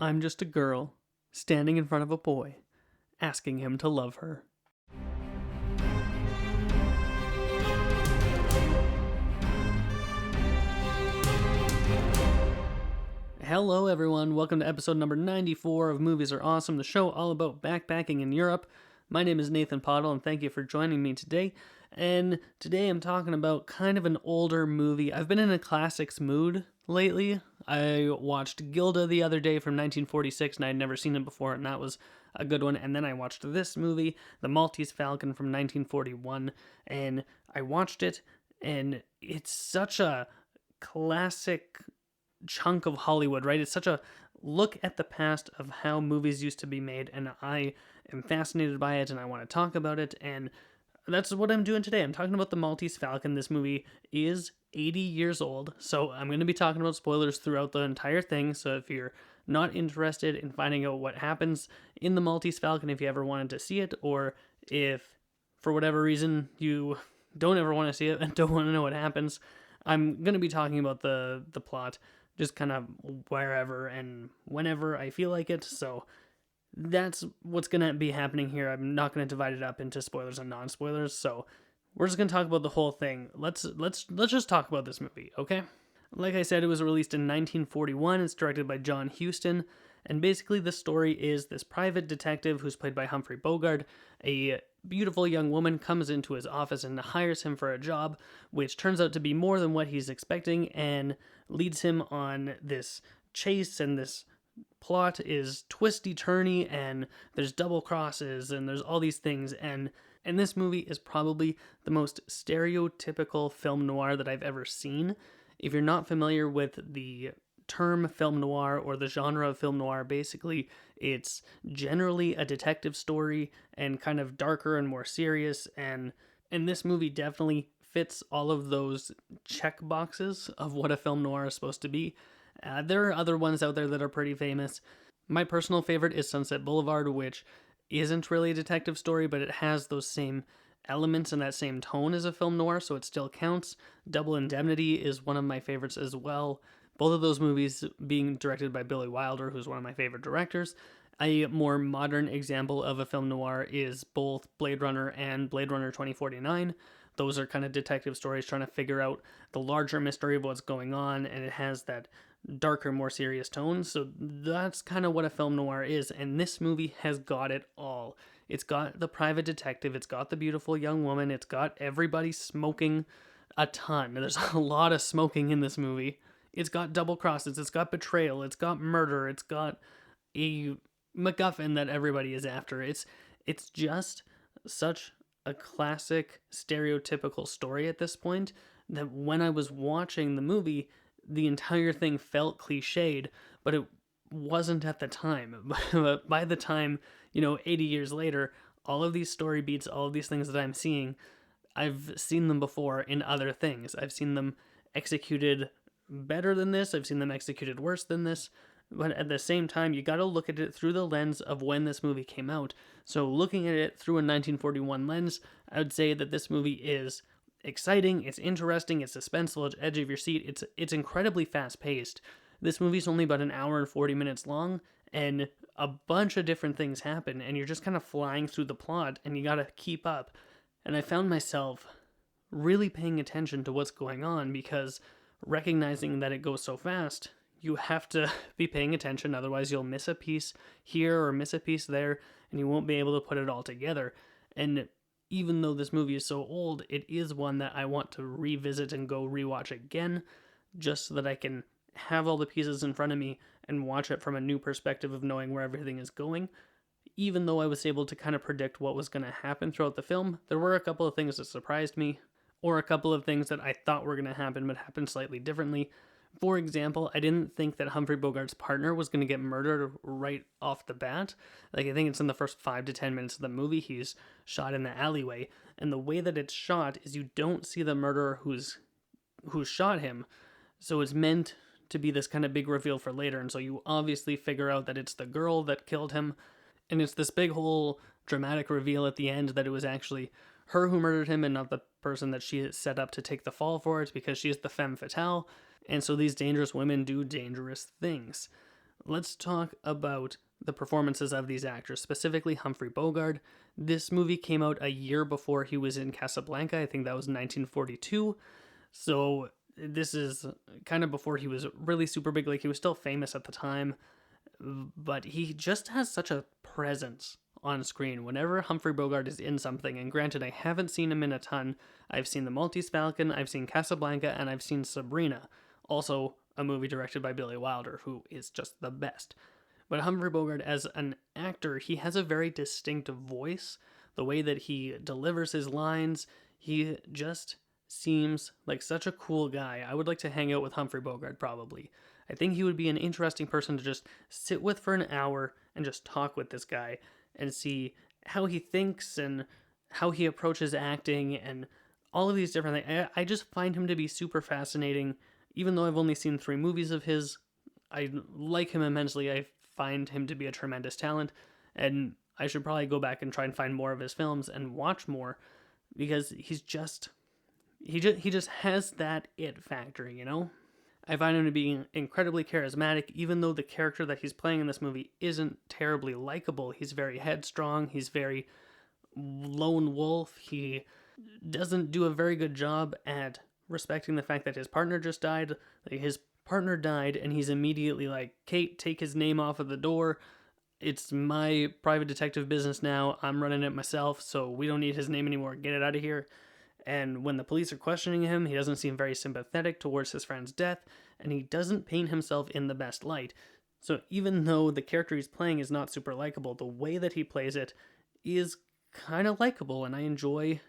I'm just a girl, standing in front of a boy, asking him to love her. Hello everyone, welcome to episode number 94 of Movies Are Awesome, the show all about backpacking in Europe. My name is Nathan Pottle, and thank you for joining me today. And today I'm talking about kind of an older movie. I've been in a classics mood lately. I watched Gilda the other day from 1946, and I'd never seen it before, and that was a good one. And then I watched this movie, The Maltese Falcon from 1941, and I watched it, and it's such a classic chunk of Hollywood, right? It's such a look at the past of how movies used to be made, and I am fascinated by it, and I want to talk about it, and that's what I'm doing today. I'm talking about The Maltese Falcon. This movie is 80 years old, so I'm going to be talking about spoilers throughout the entire thing, so if you're not interested in finding out what happens in The Maltese Falcon, if you ever wanted to see it, or if, for whatever reason, you don't ever want to see it and don't want to know what happens, I'm going to be talking about the plot just kind of wherever and whenever I feel like it, so that's what's going to be happening here. I'm not going to divide it up into spoilers and non-spoilers, so we're just going to talk about the whole thing. Let's just talk about this movie, okay? Like I said, it was released in 1941. It's directed by John Huston, and basically the story is this private detective who's played by Humphrey Bogart. A beautiful young woman comes into his office and hires him for a job, which turns out to be more than what he's expecting and leads him on this chase, and this plot is twisty-turny, and there's double crosses, and there's all these things, and this movie is probably the most stereotypical film noir that I've ever seen. If you're not familiar with the term film noir or the genre of film noir, basically it's generally a detective story and kind of darker and more serious, and this movie definitely fits all of those check boxes of what a film noir is supposed to be. There are other ones out there that are pretty famous. My personal favorite is Sunset Boulevard, which isn't really a detective story, but it has those same elements and that same tone as a film noir, so it still counts. Double Indemnity is one of my favorites as well. Both of those movies being directed by Billy Wilder, who's one of my favorite directors. A more modern example of a film noir is both Blade Runner and Blade Runner 2049. Those are kind of detective stories trying to figure out the larger mystery of what's going on, and it has that darker, more serious tone. So that's kind of what a film noir is, and this movie has got it all. It's got the private detective, it's got the beautiful young woman, it's got everybody smoking a ton. There's a lot of smoking in this movie. It's got double crosses, it's got betrayal, it's got murder, it's got a MacGuffin that everybody is after. It's just such a classic, stereotypical story at this point that when I was watching the movie, the entire thing felt cliched, but it wasn't at the time. But by the time, 80 years later, all of these story beats, all of these things that I'm seeing, I've seen them before in other things. I've seen them executed better than this, I've seen them executed worse than this, but at the same time, you gotta look at it through the lens of when this movie came out. So looking at it through a 1941 lens, I would say that this movie is exciting, it's interesting, it's suspenseful, it's edge of your seat, it's incredibly fast-paced. This movie's only about an hour and 40 minutes long, and a bunch of different things happen, and you're just kind of flying through the plot, and you gotta keep up. And I found myself really paying attention to what's going on, because recognizing that it goes so fast, you have to be paying attention, otherwise you'll miss a piece here or miss a piece there, and you won't be able to put it all together. And even though this movie is so old, it is one that I want to revisit and go rewatch again, just so that I can have all the pieces in front of me and watch it from a new perspective of knowing where everything is going. Even though I was able to kind of predict what was going to happen throughout the film, there were a couple of things that surprised me, or a couple of things that I thought were going to happen but happened slightly differently. For example, I didn't think that Humphrey Bogart's partner was going to get murdered right off the bat. I think it's in the first 5 to 10 minutes of the movie, he's shot in the alleyway, and the way that it's shot is you don't see the murderer who's shot him, so it's meant to be this kind of big reveal for later, and so you obviously figure out that it's the girl that killed him, and it's this big whole dramatic reveal at the end that it was actually her who murdered him and not the person that she had set up to take the fall for it, because she is the femme fatale. And so these dangerous women do dangerous things. let's talk about the performances of these actors, specifically Humphrey Bogart. This movie came out a year before he was in Casablanca. I think that was 1942. So this is kind of before he was really super big. Like, he was still famous at the time, but he just has such a presence on screen whenever Humphrey Bogart is in something. And granted, I haven't seen him in a ton. I've seen The Maltese Falcon, I've seen Casablanca, and I've seen Sabrina, also a movie directed by Billy Wilder, who is just the best. But Humphrey Bogart, as an actor, he has a very distinct voice. The way that he delivers his lines, he just seems like such a cool guy. I would like to hang out with Humphrey Bogart, probably. I think he would be an interesting person to just sit with for an hour and just talk with this guy and see how he thinks and how he approaches acting and all of these different things. I just find him to be super fascinating. Even though I've only seen 3 movies of his, I like him immensely. I find him to be a tremendous talent, and I should probably go back and try and find more of his films and watch more, because he just has that it factor, you know? I find him to be incredibly charismatic, even though the character that he's playing in this movie isn't terribly likable. He's very headstrong, he's very lone wolf, he doesn't do a very good job at respecting the fact that his partner just died. Like, his partner died, and he's immediately like, Kate, take his name off of the door. It's my private detective business now. I'm running it myself, so we don't need his name anymore. Get it out of here. And when the police are questioning him, he doesn't seem very sympathetic towards his friend's death, and he doesn't paint himself in the best light. So even though the character he's playing is not super likable, the way that he plays it is kind of likable, and I enjoy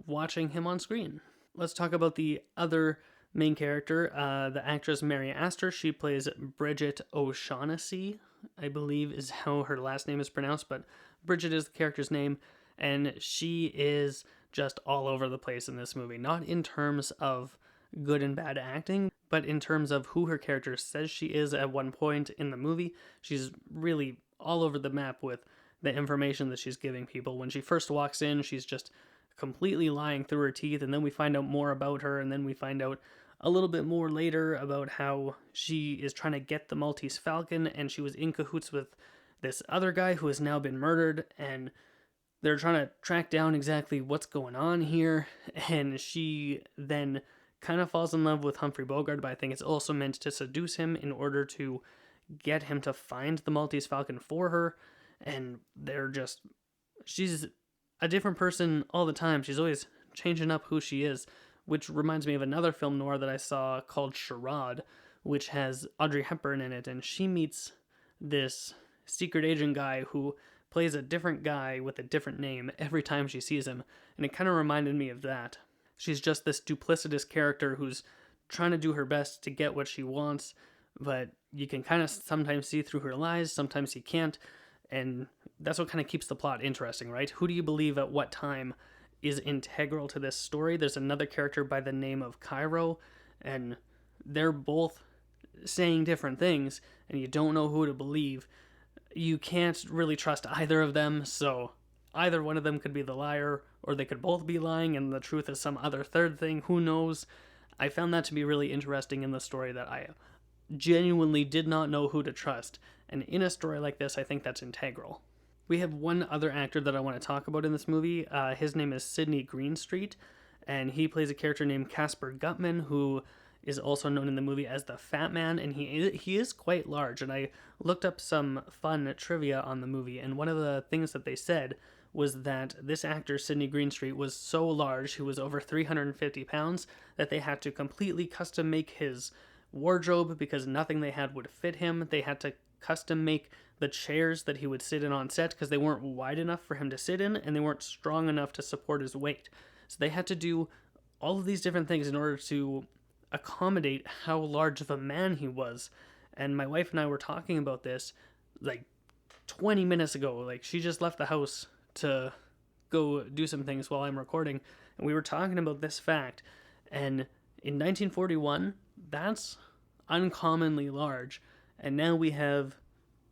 watching him on screen. Let's talk about the other main character, the actress Mary Astor. She plays Bridget O'Shaughnessy, I believe is how her last name is pronounced, but Bridget is the character's name, and she is just all over the place in this movie. Not in terms of good and bad acting, but in terms of who her character says she is at one point in the movie. She's really all over the map with the information that she's giving people. When she first walks in, she's just completely lying through her teeth, and then we find out more about her, and then we find out a little bit more later about how she is trying to get the Maltese Falcon, and she was in cahoots with this other guy who has now been murdered, and they're trying to track down exactly what's going on here. And she then kind of falls in love with Humphrey Bogart, but I think it's also meant to seduce him in order to get him to find the Maltese Falcon for her. And she's a different person all the time. She's always changing up who she is, which reminds me of another film noir that I saw called Charade, which has Audrey Hepburn in it, and she meets this secret agent guy who plays a different guy with a different name every time she sees him, and it kind of reminded me of that. She's just this duplicitous character who's trying to do her best to get what she wants, but you can kind of sometimes see through her lies, sometimes you can't, and that's what kind of keeps the plot interesting, right? Who do you believe at what time is integral to this story? There's another character by the name of Cairo, and they're both saying different things, and you don't know who to believe. You can't really trust either of them, so either one of them could be the liar, or they could both be lying and the truth is some other third thing. Who knows? I found that to be really interesting in the story, that I genuinely did not know who to trust, and in a story like this, I think that's integral. We have one other actor that I want to talk about in this movie. His name is Sidney Greenstreet, and he plays a character named Casper Gutman, who is also known in the movie as the Fat Man, and he is quite large. And I looked up some fun trivia on the movie, and one of the things that they said was that this actor, Sidney Greenstreet, was so large, he was over 350 pounds, that they had to completely custom make his wardrobe because nothing they had would fit him. They had to custom make the chairs that he would sit in on set because they weren't wide enough for him to sit in, and they weren't strong enough to support his weight. So they had to do all of these different things in order to accommodate how large of a man he was. And my wife and I were talking about this like 20 minutes ago. Like, she just left the house to go do some things while I'm recording, and we were talking about this fact. And in 1941, that's uncommonly large. And now we have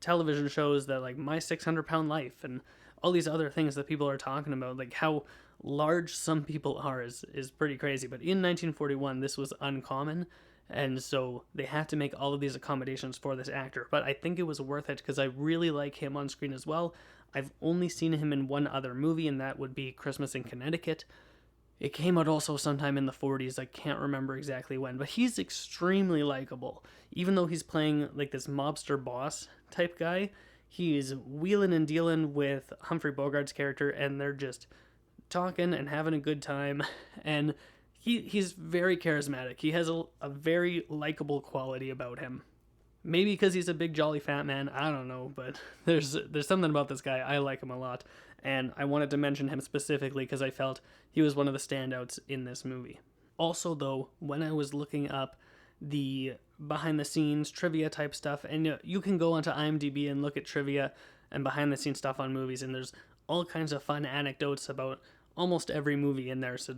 television shows that, like, My 600-Pound Life and all these other things that people are talking about. Like, how large some people are is pretty crazy. But in 1941, this was uncommon, And so they had to make all of these accommodations for this actor. But I think it was worth it because I really like him on screen as well. I've only seen him in one other movie, and that would be Christmas in Connecticut. It came out also sometime in the 40s. I can't remember exactly when, but he's extremely likable. Even though he's playing like this mobster boss type guy, he's wheeling and dealing with Humphrey Bogart's character, and they're just talking and having a good time. And he's very charismatic. He has a very likable quality about him. Maybe because he's a big jolly fat man, I don't know, but there's something about this guy. I like him a lot, and I wanted to mention him specifically because I felt he was one of the standouts in this movie. Also, though, when I was looking up the behind the scenes trivia type stuff, and you can go onto IMDb and look at trivia and behind the scenes stuff on movies, and there's all kinds of fun anecdotes about almost every movie in there, so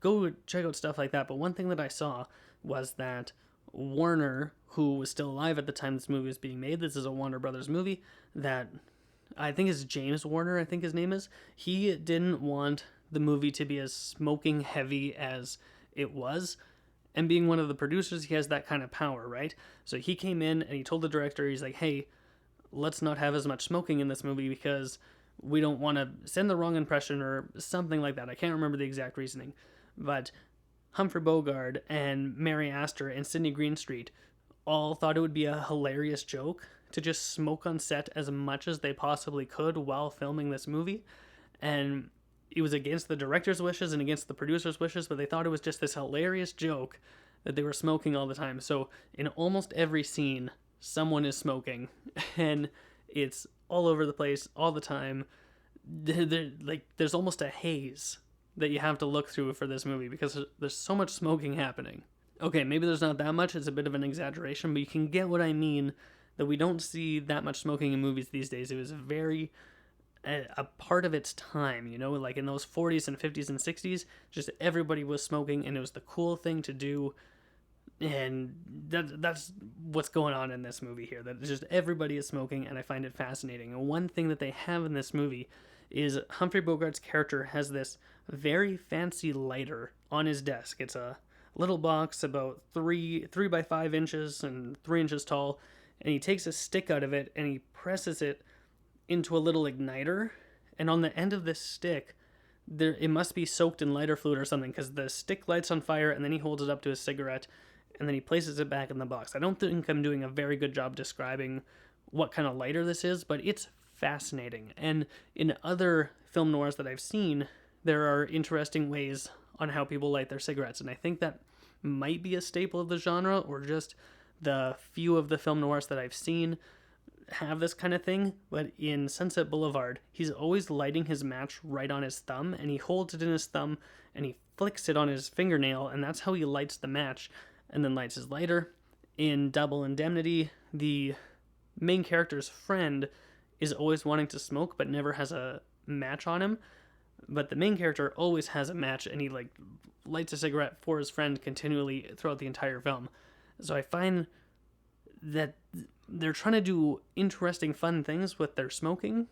go check out stuff like that. But one thing that I saw was that Warner, who was still alive at the time this movie was being made, this is a Warner Brothers movie, that I think is James Warner, I think his name is, he didn't want the movie to be as smoking heavy as it was. And being one of the producers, he has that kind of power, right? So he came in and he told the director, he's like, hey, let's not have as much smoking in this movie because we don't want to send the wrong impression or something like that. I can't remember the exact reasoning. But Humphrey Bogart and Mary Astor and Sidney Greenstreet all thought it would be a hilarious joke to just smoke on set as much as they possibly could while filming this movie. And it was against the director's wishes and against the producer's wishes, but they thought it was just this hilarious joke that they were smoking all the time. So in almost every scene, someone is smoking, and it's all over the place all the time. There's almost a haze that you have to look through for this movie because there's so much smoking happening. Okay, maybe there's not that much, it's a bit of an exaggeration, but you can get what I mean, that we don't see that much smoking in movies these days. It was very a part of its time, like in those 40s and 50s and 60s, just everybody was smoking, and it was the cool thing to do. And that's what's going on in this movie here, that just everybody is smoking, and I find it fascinating. And one thing that they have in this movie is Humphrey Bogart's character has this very fancy lighter on his desk. It's a little box about 3 by 5 inches and 3 inches tall, and he takes a stick out of it and he presses it into a little igniter, and on the end of this stick it must be soaked in lighter fluid or something, because the stick lights on fire, and then he holds it up to his cigarette, and then he places it back in the box. I don't think I'm doing a very good job describing what kind of lighter this is, but it's fascinating. And in other film noirs that I've seen, there are interesting ways on how people light their cigarettes, and I think that might be a staple of the genre, or just the few of the film noirs that I've seen have this kind of thing. But in Sunset Boulevard, he's always lighting his match right on his thumb, and he holds it in his thumb and he flicks it on his fingernail, and that's how he lights the match, and then lights his lighter. In Double Indemnity, the main character's friend is always wanting to smoke but never has a match on him, but the main character always has a match, and he lights a cigarette for his friend continually throughout the entire film. So I find that they're trying to do interesting, fun things with their smoking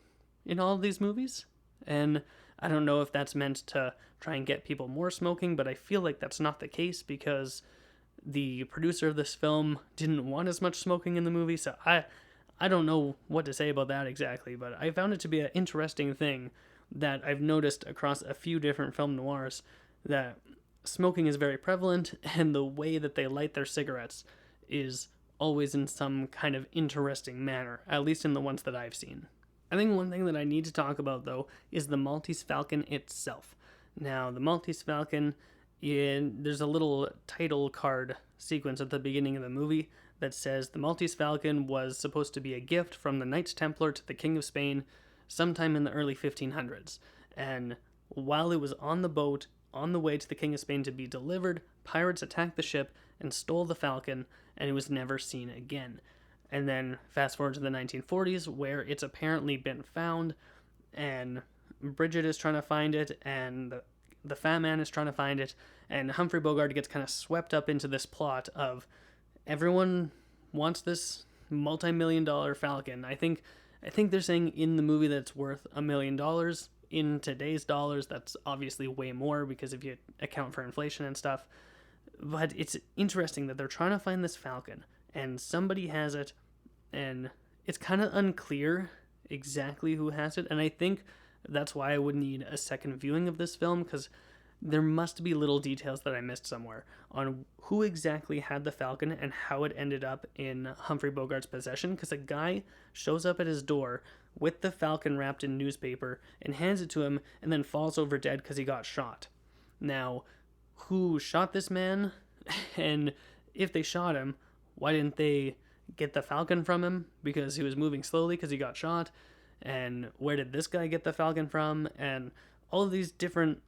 in all of these movies, and I don't know if that's meant to try and get people more smoking, but I feel like that's not the case, because the producer of this film didn't want as much smoking in the movie. So I don't know what to say about that exactly, but I found it to be an interesting thing that I've noticed across a few different film noirs, that smoking is very prevalent, and the way that they light their cigarettes is always in some kind of interesting manner, at least in the ones that I've seen. I think one thing that I need to talk about, though, is the Maltese Falcon itself. Now, the Maltese Falcon, there's a little title card sequence at the beginning of the movie that says the Maltese Falcon was supposed to be a gift from the Knights Templar to the King of Spain sometime in the early 1500s. And while it was on the boat on the way to the King of Spain to be delivered, pirates attacked the ship and stole the Falcon, and it was never seen again. And then fast forward to the 1940s, where it's apparently been found, and Bridget is trying to find it, and the fat man is trying to find it, and Humphrey Bogart gets kind of swept up into this plot of everyone wants this multi-million-dollar Falcon. I think they're saying in the movie that it's worth $1 million. In today's dollars, that's obviously way more, because if you account for inflation and stuff. But it's interesting that they're trying to find this Falcon, and somebody has it, and it's kind of unclear exactly who has it. And I think that's why I would need a second viewing of this film, because there must be little details that I missed somewhere on who exactly had the Falcon and how it ended up in Humphrey Bogart's possession, because a guy shows up at his door with the Falcon wrapped in newspaper and hands it to him and then falls over dead because he got shot. Now, who shot this man? And if they shot him, why didn't they get the Falcon from him? Because he was moving slowly because he got shot. And where did this guy get the Falcon from? And all of these different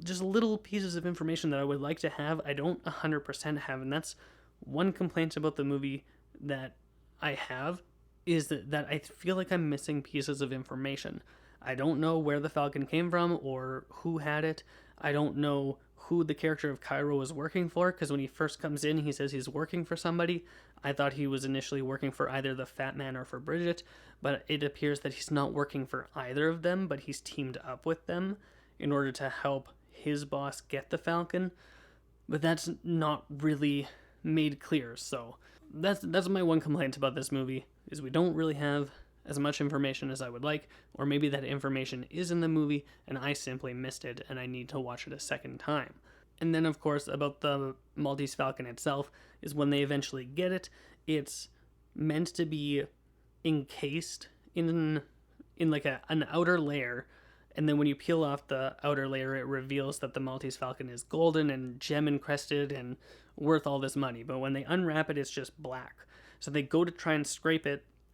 just little pieces of information that I would like to have, I don't 100% have. And that's one complaint about the movie that I have, is that I feel like I'm missing pieces of information. I don't know where the Falcon came from or who had it. I don't know who the character of Cairo was working for, because when he first comes in, he says he's working for somebody. I thought he was initially working for either the Fat Man or for Bridget, but it appears that he's not working for either of them, but he's teamed up with them in order to help his boss get the Falcon. But that's not really made clear, so that's my one complaint about this movie, is we don't really have as much information as I would like, or maybe that information is in the movie and I simply missed it and I need to watch it a second time. And then, of course, about the Maltese Falcon itself, is when they eventually get it, it's meant to be encased in like an outer layer, and then when you peel off the outer layer, it reveals that the Maltese Falcon is golden and gem encrusted and worth all this money. But when they unwrap it, it's just black. So they go to try and scrape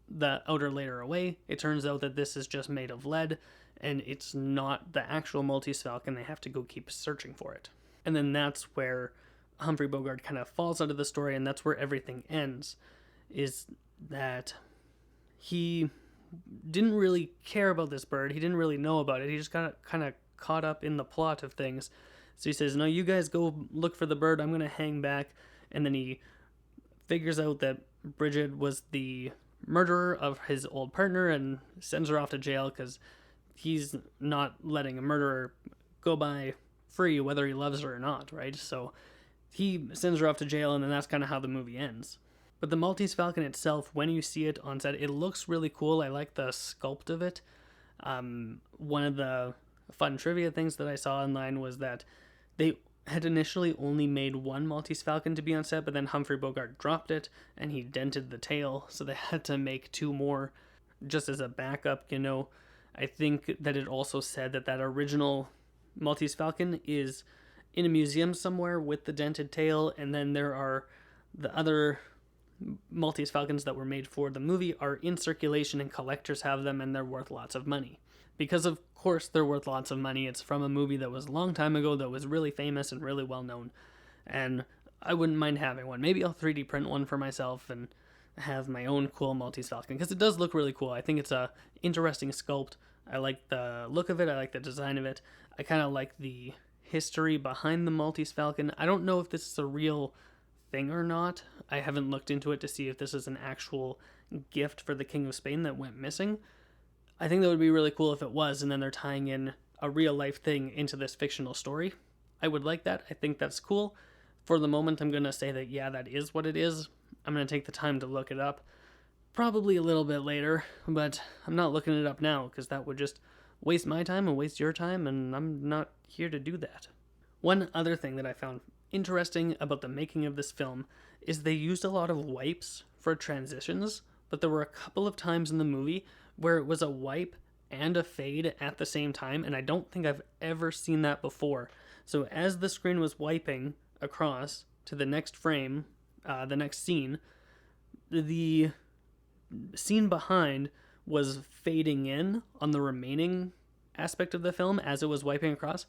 the outer layer away. It turns out that this is just made of lead, and it's not the actual Maltese Falcon. They have to go keep searching for it. And then that's where Humphrey Bogart kind of falls out of the story, and that's where everything ends, is that he didn't really care about this bird. He didn't really know about it. He just got kind of caught up in the plot of things. So he says, no, you guys go look for the bird. I'm going to hang back. And then he figures out that Bridget was the murderer of his old partner and sends her off to jail, because he's not letting a murderer go by free, whether he loves her or not, right? So he sends her off to jail, and then that's kind of how the movie ends. But the Maltese Falcon itself, when you see it on set, it looks really cool. I like the sculpt of it. One of the fun trivia things that I saw online was that they had initially only made one Maltese Falcon to be on set, but then Humphrey Bogart dropped it, and he dented the tail, so they had to make two more just as a backup, you know. I think that it also said that original Maltese Falcon is in a museum somewhere with the dented tail, and then there are the other Maltese Falcons that were made for the movie are in circulation, and collectors have them, and they're worth lots of money. Because of course they're worth lots of money. It's from a movie that was a long time ago that was really famous and really well known, and I wouldn't mind having one. Maybe I'll 3D print one for myself and have my own cool Maltese Falcon, because it does look really cool. I think it's a interesting sculpt. I like the look of it. I like the design of it. I kind of like the history behind the Maltese Falcon. I don't know if this is a real thing or not. I haven't looked into it to see if this is an actual gift for the King of Spain that went missing. I think that would be really cool if it was, and then they're tying in a real life thing into this fictional story. I would like that. I think that's cool. For the moment, I'm going to say that, yeah, that is what it is. I'm going to take the time to look it up. Probably a little bit later, but I'm not looking it up now, because that would just waste my time and waste your time, and I'm not here to do that. One other thing that I found interesting about the making of this film is they used a lot of wipes for transitions, but there were a couple of times in the movie where it was a wipe and a fade at the same time, and I don't think I've ever seen that before. So as the screen was wiping across to the next frame, the next scene, the scene behind was fading in on the remaining aspect of the film as it was wiping across,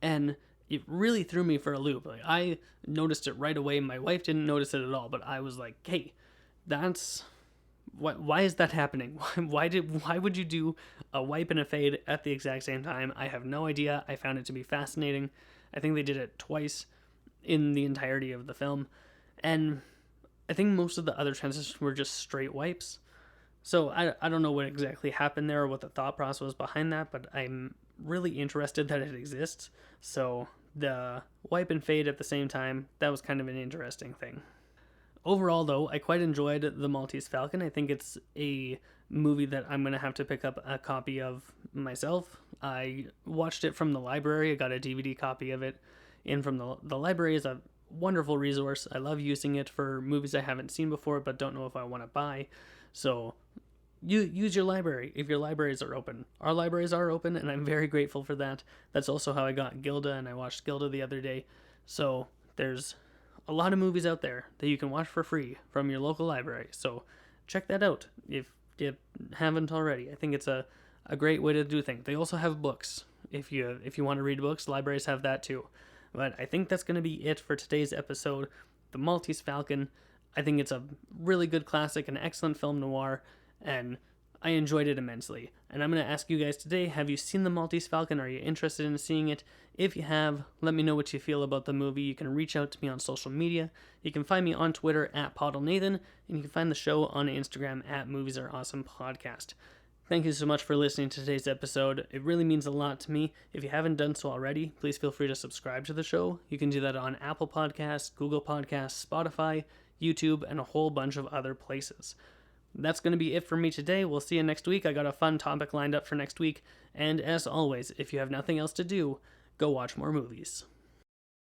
and it really threw me for a loop. Like, I noticed it right away. My wife didn't notice it at all, but I was like, hey, that's... Why is that happening? Why would you do a wipe and a fade at the exact same time? I have no idea. I found it to be fascinating. I think they did it twice in the entirety of the film, and I think most of the other transitions were just straight wipes. So I don't know what exactly happened there or what the thought process was behind that, but I'm really interested that it exists. So the wipe and fade at the same time, that was kind of an interesting thing. Overall, though, I quite enjoyed The Maltese Falcon. I think it's a movie that I'm going to have to pick up a copy of myself. I watched it from the library. I got a DVD copy of it in from the library. Is a wonderful resource. I love using it for movies I haven't seen before but don't know if I want to buy. So you use your library if your libraries are open. Our libraries are open, and I'm very grateful for that. That's also how I got Gilda, and I watched Gilda the other day. So there's a lot of movies out there that you can watch for free from your local library. So check that out if you haven't already. I think it's a great way to do things. They also have books. If you want to read books, libraries have that too. But I think that's going to be it for today's episode. The Maltese Falcon. I think it's a really good classic, an excellent film noir, and I enjoyed it immensely. And I'm going to ask you guys today, have you seen The Maltese Falcon? Are you interested in seeing it? If you have, let me know what you feel about the movie. You can reach out to me on social media. You can find me on Twitter at PottleNathan, and you can find the show on Instagram at Movies Are Awesome Podcast. Thank you so much for listening to today's episode. It really means a lot to me. If you haven't done so already, please feel free to subscribe to the show. You can do that on Apple Podcasts, Google Podcasts, Spotify, YouTube, and a whole bunch of other places. That's going to be it for me today. We'll see you next week. I got a fun topic lined up for next week. And as always, if you have nothing else to do, go watch more movies.